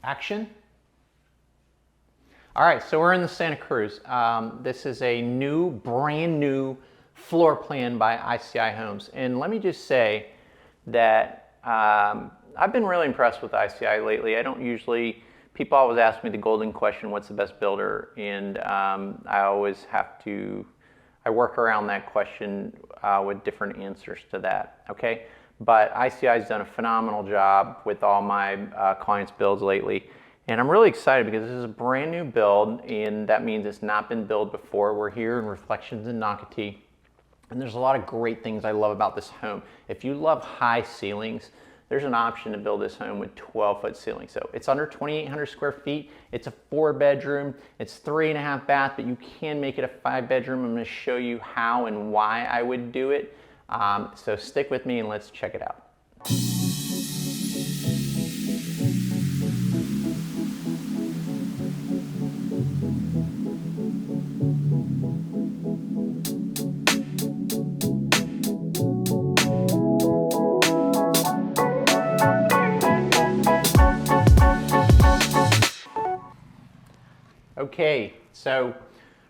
Action. All right, so we're in the Santa Cruz. This is a brand new floor plan by ICI Homes. And let me just say that I've been really impressed with ICI lately. People always ask me the golden question, what's the best builder? And I work around that question with different answers to that, okay? But ICI has done a phenomenal job with all my clients' builds lately. And I'm really excited because this is a brand new build, and that means it's not been built before. We're here in Reflections in Nocatee, and there's a lot of great things I love about this home. If you love high ceilings, there's an option to build this home with 12-foot ceilings. So it's under 2,800 square feet. It's a 4-bedroom. It's 3.5 bath, but you can make it a 5-bedroom. I'm going to show you how and why I would do it. So stick with me and let's check it out. Okay, so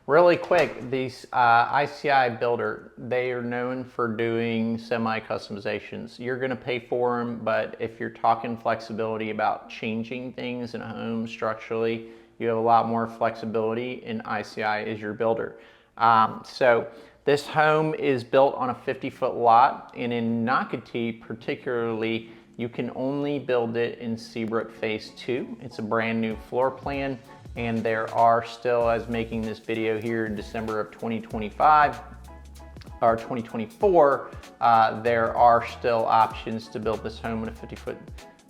really quick, these ICI builder, they are known for doing semi-customizations. You're gonna pay for them, but if you're talking flexibility about changing things in a home structurally, you have a lot more flexibility, and ICI is your builder. So this home is built on a 50-foot lot, and in Nocatee particularly, you can only build it in Seabrook Phase 2. It's a brand new floor plan. And there are still, as making this video here in December of 2025 or 2024, there are still options to build this home in a 50-foot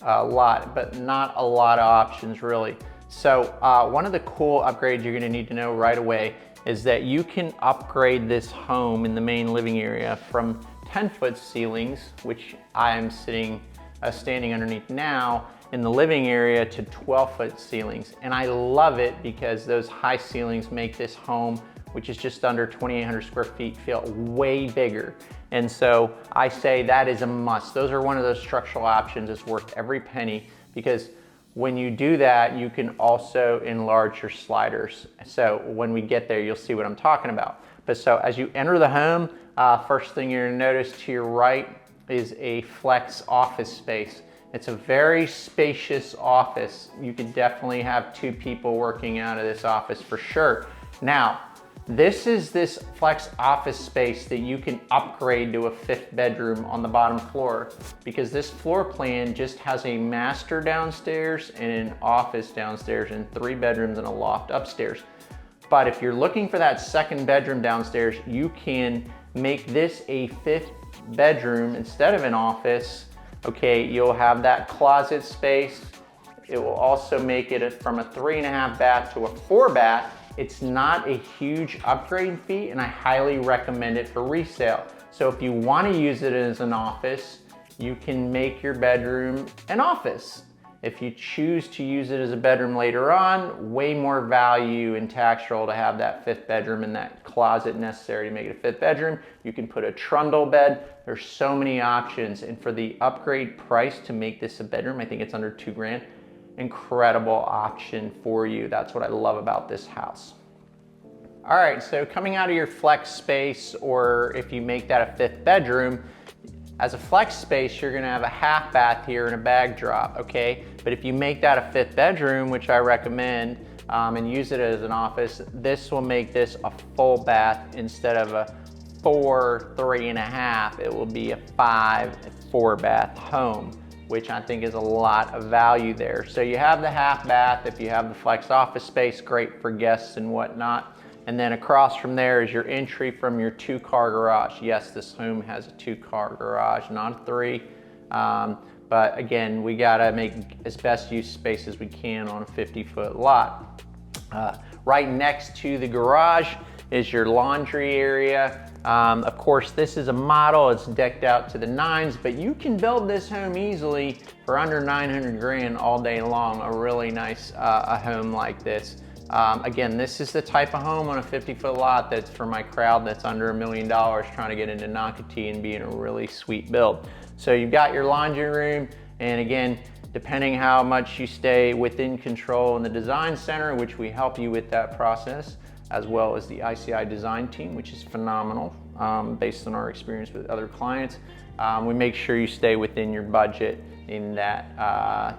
lot, but not a lot of options really. So one of the cool upgrades you're gonna need to know right away is that you can upgrade this home in the main living area from 10-foot ceilings, which I am standing underneath now, in the living area to 12-foot ceilings. And I love it because those high ceilings make this home, which is just under 2,800 square feet, feel way bigger. And so I say that is a must. Those are one of those structural options that's worth every penny, because when you do that, you can also enlarge your sliders. So when we get there, you'll see what I'm talking about. But so as you enter the home, first thing you're gonna notice to your right is a flex office space. It's a very spacious office. You could definitely have 2 people working out of this office for sure. Now, this is this flex office space that you can upgrade to a 5th bedroom on the bottom floor, because this floor plan just has a master downstairs and an office downstairs and 3 bedrooms and a loft upstairs. But if you're looking for that 2nd bedroom downstairs, you can make this a 5th bedroom instead of an office. Okay, you'll have that closet space. It will also make it from a 3.5 bath to a 4 bath. It's not a huge upgrade fee, and I highly recommend it for resale. So if you want to use it as an office, you can make your bedroom an office. If you choose to use it as a bedroom later on, way more value in tax roll to have that 5th bedroom and that closet necessary to make it a 5th bedroom. You can put a trundle bed. There's so many options. And for the upgrade price to make this a bedroom, I think it's under $2 grand. Incredible option for you. That's what I love about this house. All right, so coming out of your flex space, or if you make that a 5th bedroom, as a flex space, you're gonna have a half bath here and a bag drop, okay? But if you make that a 5th bedroom, which I recommend, and use it as an office, this will make this a full bath instead of a 4, 3.5. It will be a 5, 4 bath home, which I think is a lot of value there. So you have the half bath. If you have the flex office space, great for guests and whatnot. And then across from there is your entry from your 2-car garage. Yes, this home has a 2-car garage, not a 3. But again, we gotta make as best use space as we can on a 50-foot lot. Right next to the garage is your laundry area. Of course, this is a model. It's decked out to the nines, but you can build this home easily for under 900 grand all day long. A really nice a home like this. Again, this is the type of home on a 50-foot lot that's for my crowd that's under $1 million trying to get into Nocatee and be in a really sweet build. So you've got your laundry room, and again, depending how much you stay within control in the design center, which we help you with that process, as well as the ICI design team, which is phenomenal based on our experience with other clients. We make sure you stay within your budget in that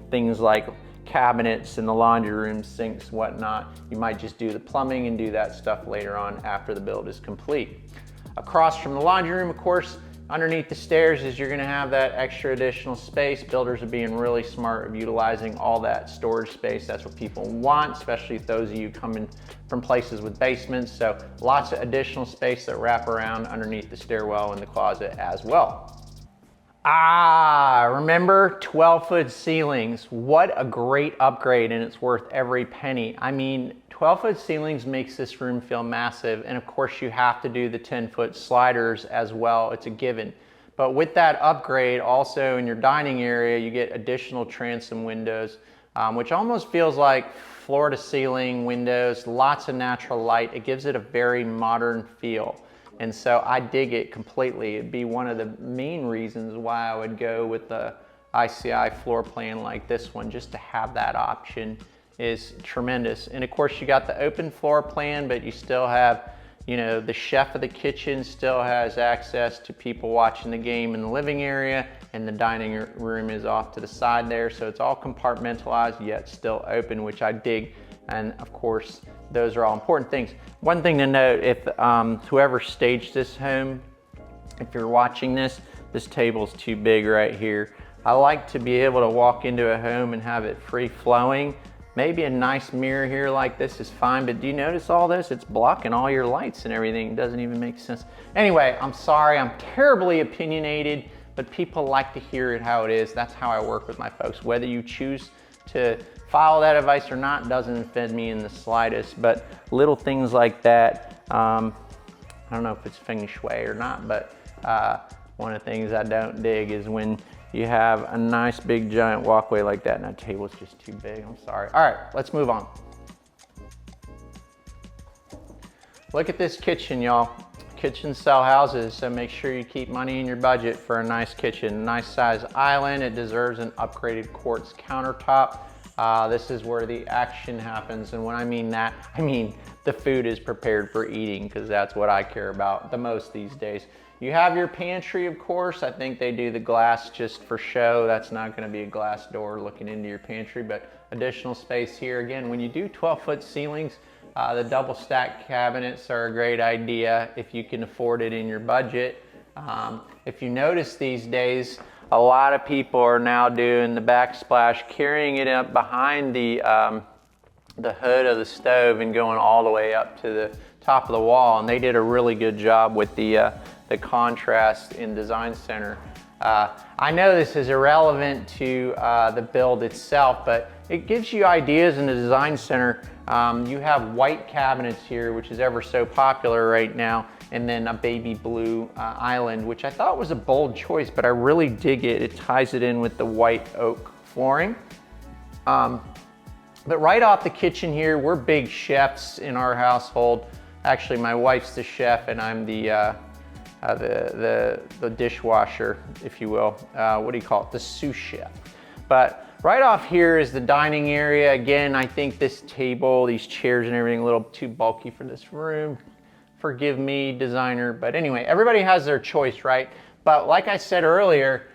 things like cabinets in the laundry room, sinks, whatnot. You might just do the plumbing and do that stuff later on after the build is complete. Across from the laundry room, of course, underneath the stairs is you're gonna have that extra additional space. Builders are being really smart of utilizing all that storage space. That's what people want, especially those of you coming from places with basements. So lots of additional space that wrap around underneath the stairwell and the closet as well. Remember 12-foot ceilings. What a great upgrade, and it's worth every penny. I mean, 12-foot ceilings makes this room feel massive, and of course you have to do the 10-foot sliders as well. It's a given. But with that upgrade, also in your dining area, you get additional transom windows, which almost feels like floor-to-ceiling windows, lots of natural light. It gives it a very modern feel. And so I dig it completely. It'd be one of the main reasons why I would go with the ICI floor plan like this one. Just to have that option is tremendous. And of course you got the open floor plan, but you still have, you know, the chef of the kitchen still has access to people watching the game in the living area, and the dining room is off to the side there. So it's all compartmentalized yet still open, which I dig. And of course, those are all important things. One thing to note, if whoever staged this home, if you're watching this table's too big right here. I like to be able to walk into a home and have it free flowing. Maybe a nice mirror here like this is fine, but do you notice all this? It's blocking all your lights and everything. It doesn't even make sense. Anyway, I'm sorry, I'm terribly opinionated, but people like to hear it how it is. That's how I work with my folks. Whether you choose to follow that advice or not doesn't offend me in the slightest, but little things like that, I don't know if it's feng shui or not, but one of the things I don't dig is when you have a nice big giant walkway like that and that table's just too big. I'm sorry. All right, let's move on. Look at this kitchen, y'all. Kitchens sell houses, so make sure you keep money in your budget for a nice kitchen. Nice size island. It deserves an upgraded quartz countertop. This is where the action happens, and when I mean that, I mean the food is prepared for eating, because that's what I care about the most these days. You have your pantry, of course. I think they do the glass just for show. That's not going to be a glass door looking into your pantry, but additional space here. Again, when you do 12-foot ceilings, the double stack cabinets are a great idea if you can afford it in your budget. If you notice these days, a lot of people are now doing the backsplash, carrying it up behind the hood of the stove and going all the way up to the top of the wall. And they did a really good job with the contrast in Design Center. I know this is irrelevant to the build itself, but it gives you ideas in the Design Center. You have white cabinets here, which is ever so popular right now, and then a baby blue island, which I thought was a bold choice, but I really dig it. It ties it in with the white oak flooring. But right off the kitchen here, we're big chefs in our household. Actually, my wife's the chef and I'm the dishwasher, if you will. What do you call it? The sous chef. But right off here is the dining area. Again, I think this table, these chairs and everything, a little too bulky for this room. Forgive me, designer. But anyway, everybody has their choice, right? But like I said earlier,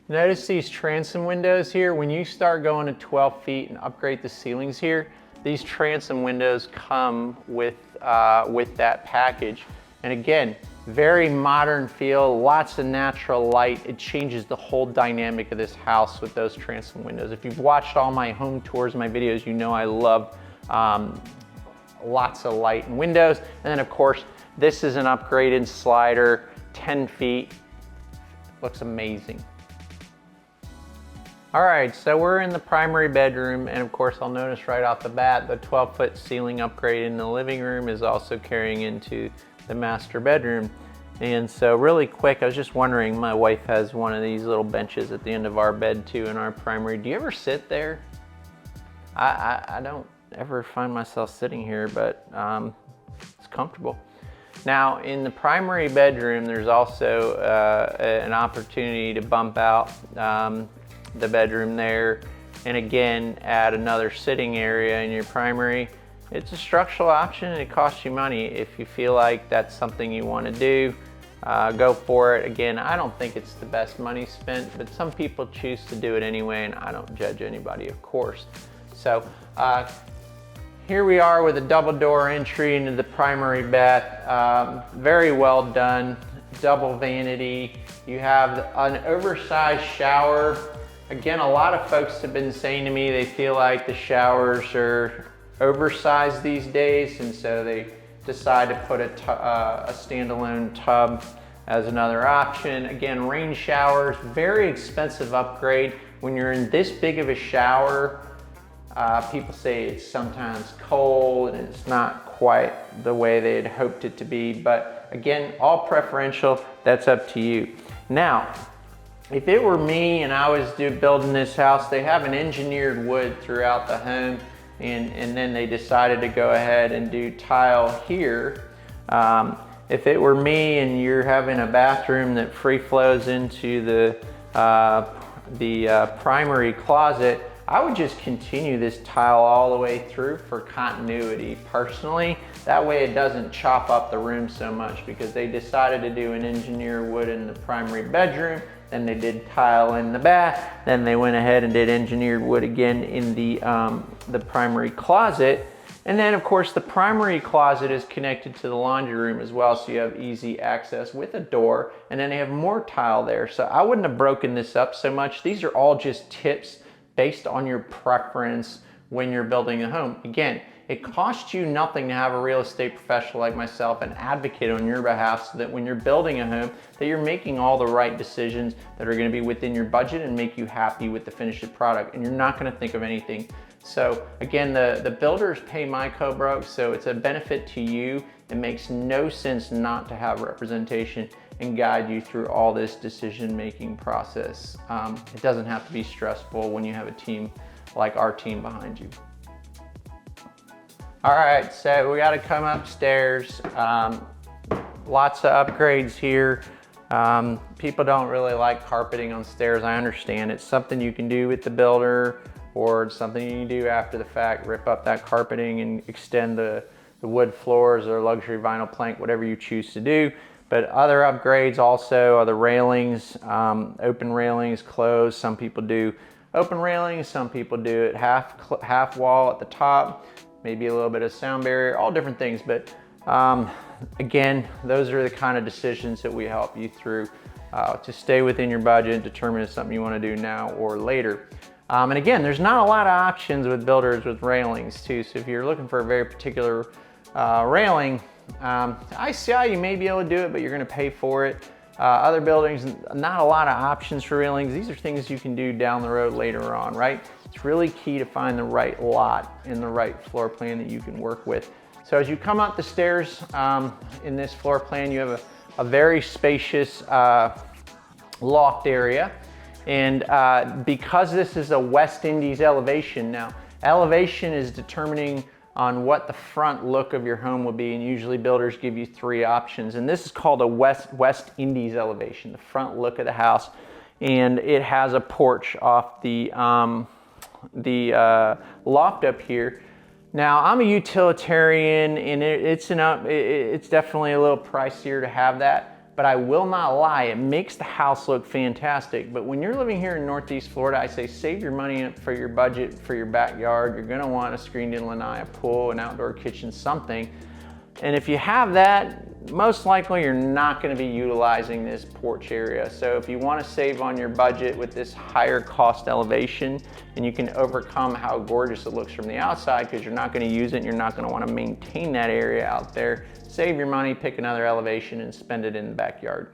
notice these transom windows here. When you start going to 12 feet and upgrade the ceilings here, these transom windows come with that package. And again, very modern feel, lots of natural light. It changes the whole dynamic of this house with those transom windows. If you've watched all my home tours, my videos, you know I love lots of light and windows. And then of course, this is an upgraded slider, 10 feet. Looks amazing. All right, so we're in the primary bedroom, and of course I'll notice right off the bat, the 12-foot ceiling upgrade in the living room is also carrying into the master bedroom. And so really quick, I was just wondering, my wife has one of these little benches at the end of our bed too in our primary. Do you ever sit there? I don't ever find myself sitting here, but it's comfortable. Now in the primary bedroom, there's also an opportunity to bump out the bedroom there, and again, add another sitting area in your primary. It's a structural option and it costs you money. If you feel like that's something you want to do, go for it. Again, I don't think it's the best money spent, but some people choose to do it anyway, and I don't judge anybody, of course. So here we are with a double door entry into the primary bath. Very well done, double vanity. You have an oversized shower. Again, a lot of folks have been saying to me they feel like the showers are oversized these days, and so they decide to put a standalone tub as another option. Again, rain showers, very expensive upgrade. When you're in this big of a shower, people say it's sometimes cold and it's not quite the way they had hoped it to be, but again, all preferential, that's up to you. Now, if it were me and I was building this house, they have an engineered wood throughout the home, and then they decided to go ahead and do tile here. If it were me and you're having a bathroom that free flows into the primary closet, I would just continue this tile all the way through for continuity personally. That way it doesn't chop up the room so much, because they decided to do an engineered wood in the primary bedroom, then they did tile in the bath, then they went ahead and did engineered wood again in the primary closet. And then of course the primary closet is connected to the laundry room as well, so you have easy access with a door, and then they have more tile there. So I wouldn't have broken this up so much. These are all just tips based on your preference when you're building a home. Again, it costs you nothing to have a real estate professional like myself, an advocate on your behalf, so that when you're building a home, that you're making all the right decisions that are gonna be within your budget and make you happy with the finished product, and you're not gonna think of anything. So again, the builders pay my co-broke, so it's a benefit to you. It makes no sense not to have representation and guide you through all this decision-making process. It doesn't have to be stressful when you have a team like our team behind you. All right, so we got to come upstairs. Lots of upgrades here. People don't really like carpeting on stairs. I understand. It's something you can do with the builder, or it's something you can do after the fact. Rip up that carpeting and extend the wood floors or luxury vinyl plank, whatever you choose to do. But other upgrades also are the railings, open railings, closed. Some people do open railings, some people do it half wall at the top, maybe a little bit of sound barrier, all different things. But again, those are the kind of decisions that we help you through to stay within your budget and determine if it's something you want to do now or later. And again, there's not a lot of options with builders with railings too. So if you're looking for a very particular railing, ICI, you may be able to do it, but you're going to pay for it. Other buildings, not a lot of options for railings. These are things you can do down the road later on, right? It's really key to find the right lot and the right floor plan that you can work with. So as you come up the stairs in this floor plan, you have a very spacious loft area. And because this is a West Indies elevation now, elevation is determining on what the front look of your home will be, and usually builders give you 3 options. And this is called a West Indies elevation, the front look of the house. And it has a porch off the loft up here. Now, I'm a utilitarian, and it's definitely a little pricier to have that. But I will not lie, it makes the house look fantastic. But when you're living here in Northeast Florida, I say save your money for your budget for your backyard. You're gonna want a screened-in lanai, a pool, an outdoor kitchen, something. And if you have that, most likely you're not gonna be utilizing this porch area. So if you wanna save on your budget with this higher cost elevation, and you can overcome how gorgeous it looks from the outside because you're not gonna use it and you're not gonna wanna maintain that area out there, save your money, pick another elevation and spend it in the backyard.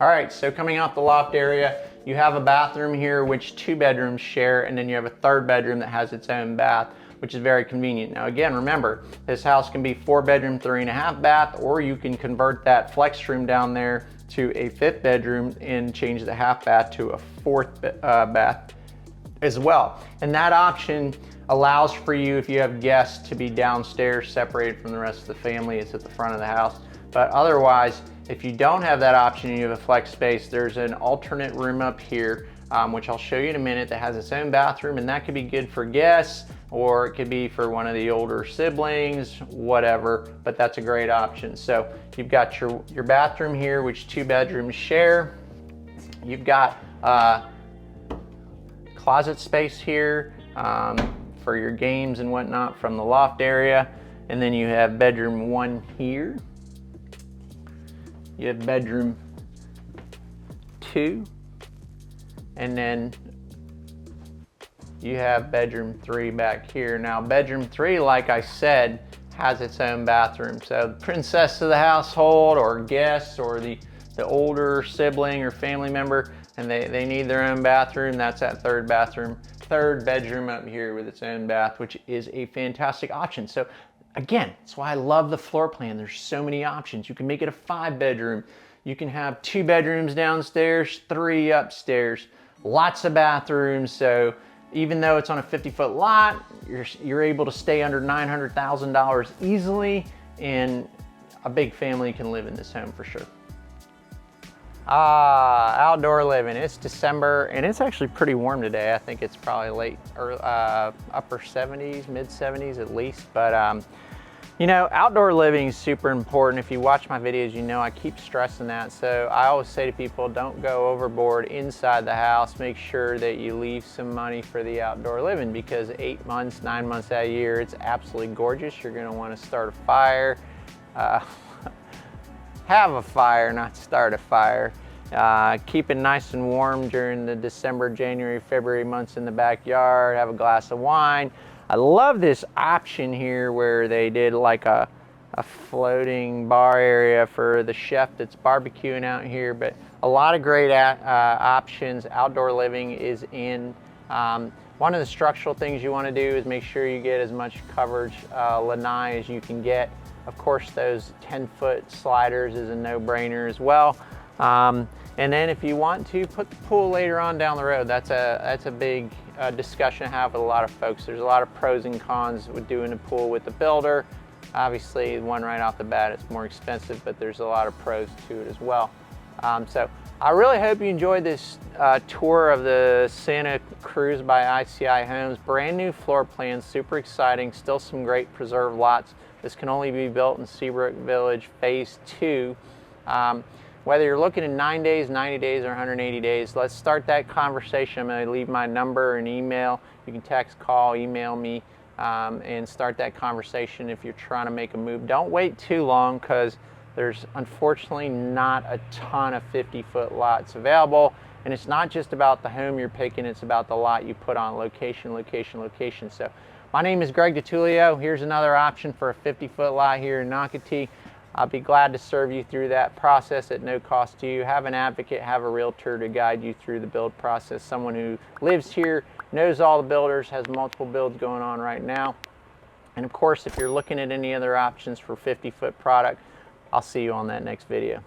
All right, so coming out the loft area, you have a bathroom here which 2 bedrooms share, and then you have a 3rd bedroom that has its own bath, which is very convenient. Now again, remember, this house can be 4 bedroom, 3.5 bath, or you can convert that flex room down there to a 5th bedroom and change the half bath to a 4th bath as well. And that option allows for you, if you have guests, to be downstairs separated from the rest of the family. It's at the front of the house. But otherwise, if you don't have that option and you have a flex space, there's an alternate room up here which I'll show you in a minute, that has its own bathroom, and that could be good for guests, or it could be for one of the older siblings, whatever, but that's a great option. So you've got your bathroom here, which 2 bedrooms share. You've got closet space here for your games and whatnot from the loft area. And then you have bedroom 1 here. You have bedroom 2. And then you have bedroom 3 back here. Now bedroom 3, like I said, has its own bathroom. So the princess of the household, or guests, or the older sibling or family member, and they need their own bathroom, that's that third bedroom up here with its own bath, which is a fantastic option. So again, that's why I love the floor plan. There's so many options. You can make it a 5 bedroom. You can have 2 bedrooms downstairs, 3 upstairs, lots of bathrooms. So even though it's on a 50-foot lot, you're able to stay under $900,000 easily, and a big family can live in this home for sure. Outdoor living. It's December and it's actually pretty warm today. I think it's probably late or upper 70s, mid 70s at least. But you know, outdoor living is super important. If you watch my videos, you know I keep stressing that. So I always say to people, don't go overboard inside the house. Make sure that you leave some money for the outdoor living, because 8 months, 9 months out of the year, it's absolutely gorgeous. You're going to want to start a fire. Have a fire, not start a fire. Keep it nice and warm during the December, January, February months in the backyard. Have a glass of wine. I love this option here where they did like a floating bar area for the chef that's barbecuing out here. But a lot of great options. Outdoor living is in. One of the structural things you want to do is make sure you get as much coverage lanai as you can get. Of course, those 10-foot sliders is a no-brainer as well. And then if you want to put the pool later on down the road, that's a big discussion I have with a lot of folks. There's a lot of pros and cons with doing a pool with the builder. Obviously, one right off the bat, it's more expensive, but there's a lot of pros to it as well. So I really hope you enjoyed this tour of the Santa Cruz by ICI Homes. Brand new floor plan, super exciting, still some great preserved lots. This can only be built in Seabrook Village Phase 2. Whether you're looking in 9 days, 90 days, or 180 days, let's start that conversation. I'm going to leave my number and email. You can text, call, email me, and start that conversation if you're trying to make a move. Don't wait too long, because there's unfortunately not a ton of 50-foot lots available. And it's not just about the home you're picking, it's about the lot you put on. Location, location, location. So my name is Greg DiTullio. Here's another option for a 50-foot lot here in Nocatee. I'll be glad to serve you through that process at no cost to you. Have an advocate, have a realtor to guide you through the build process. Someone who lives here, knows all the builders, has multiple builds going on right now. And of course, if you're looking at any other options for 50-foot product, I'll see you on that next video.